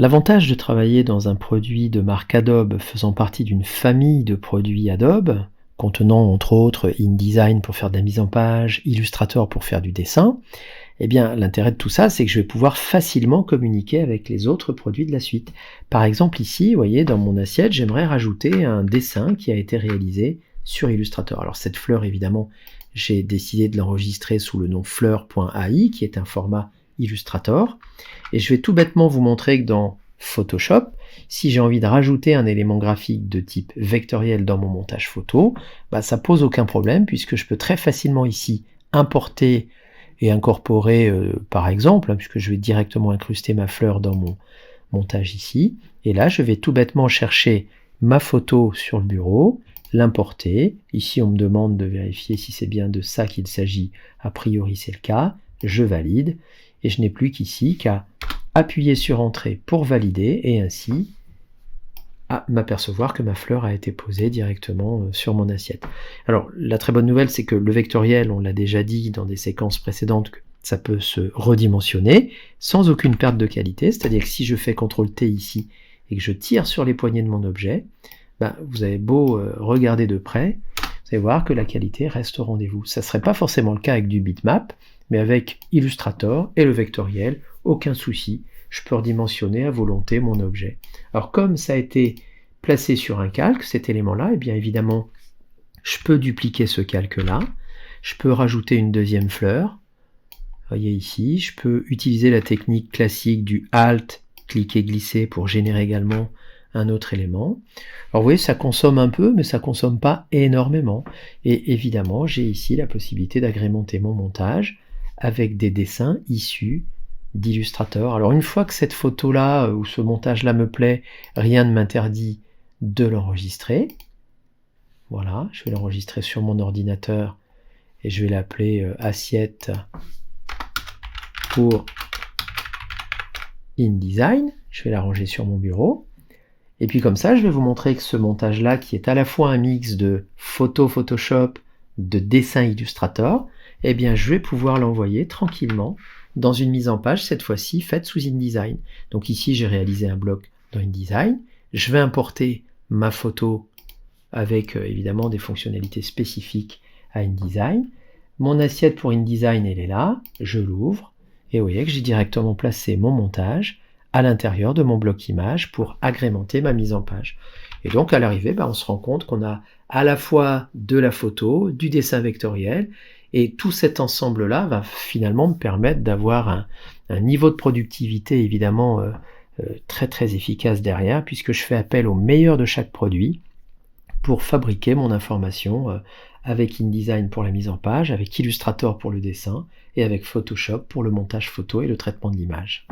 L'avantage de travailler dans un produit de marque Adobe faisant partie d'une famille de produits Adobe, contenant entre autres InDesign pour faire de la mise en page, Illustrator pour faire du dessin, eh bien l'intérêt de tout ça, c'est que je vais pouvoir facilement communiquer avec les autres produits de la suite. Par exemple ici, vous voyez, dans mon assiette, j'aimerais rajouter un dessin qui a été réalisé sur Illustrator. Alors cette fleur, évidemment, j'ai décidé de l'enregistrer sous le nom fleur.ai, qui est un format Illustrator. Et je vais tout bêtement vous montrer que dans Photoshop, si j'ai envie de rajouter un élément graphique de type vectoriel dans mon montage photo, ça pose aucun problème puisque je peux très facilement ici importer et incorporer par exemple, puisque je vais directement incruster ma fleur dans mon montage ici. Et là, je vais tout bêtement chercher ma photo sur le bureau, l'importer. Ici, on me demande de vérifier si c'est bien de ça qu'il s'agit. A priori, c'est le cas. Je valide. Et je n'ai plus qu'ici qu'à appuyer sur Entrée pour valider et ainsi à m'apercevoir que ma fleur a été posée directement sur mon assiette. Alors la très bonne nouvelle, c'est que le vectoriel, on l'a déjà dit dans des séquences précédentes, que ça peut se redimensionner sans aucune perte de qualité, c'est-à-dire que si je fais CTRL-T ici et que je tire sur les poignées de mon objet, vous avez beau regarder de près, vous allez voir que la qualité reste au rendez-vous. Ça ne serait pas forcément le cas avec du bitmap, mais avec Illustrator et le vectoriel, aucun souci, je peux redimensionner à volonté mon objet. Alors comme ça a été placé sur un calque, cet élément-là, bien évidemment, je peux dupliquer ce calque-là, je peux rajouter une deuxième fleur, voyez ici, je peux utiliser la technique classique du Alt, cliquer, glisser pour générer également un autre élément. Alors vous voyez, ça consomme un peu, mais ça consomme pas énormément. Et évidemment, j'ai ici la possibilité d'agrémenter mon montage avec des dessins issus d'Illustrator. Alors une fois que cette photo-là ou ce montage-là me plaît, rien ne m'interdit de l'enregistrer. Voilà, je vais l'enregistrer sur mon ordinateur et je vais l'appeler assiette pour InDesign. Je vais la ranger sur mon bureau. Et puis comme ça, je vais vous montrer que ce montage-là, qui est à la fois un mix de photo Photoshop, de dessin Illustrator, eh bien je vais pouvoir l'envoyer tranquillement dans une mise en page, cette fois-ci faite sous InDesign. Donc ici, j'ai réalisé un bloc dans InDesign. Je vais importer ma photo avec évidemment des fonctionnalités spécifiques à InDesign. Mon assiette pour InDesign, elle est là. Je l'ouvre et vous voyez que j'ai directement placé mon montage à l'intérieur de mon bloc image pour agrémenter ma mise en page. Et donc à l'arrivée, on se rend compte qu'on a à la fois de la photo, du dessin vectoriel, et tout cet ensemble-là va finalement me permettre d'avoir un niveau de productivité évidemment très très efficace derrière, puisque je fais appel au meilleur de chaque produit pour fabriquer mon information avec InDesign pour la mise en page, avec Illustrator pour le dessin, et avec Photoshop pour le montage photo et le traitement de l'image.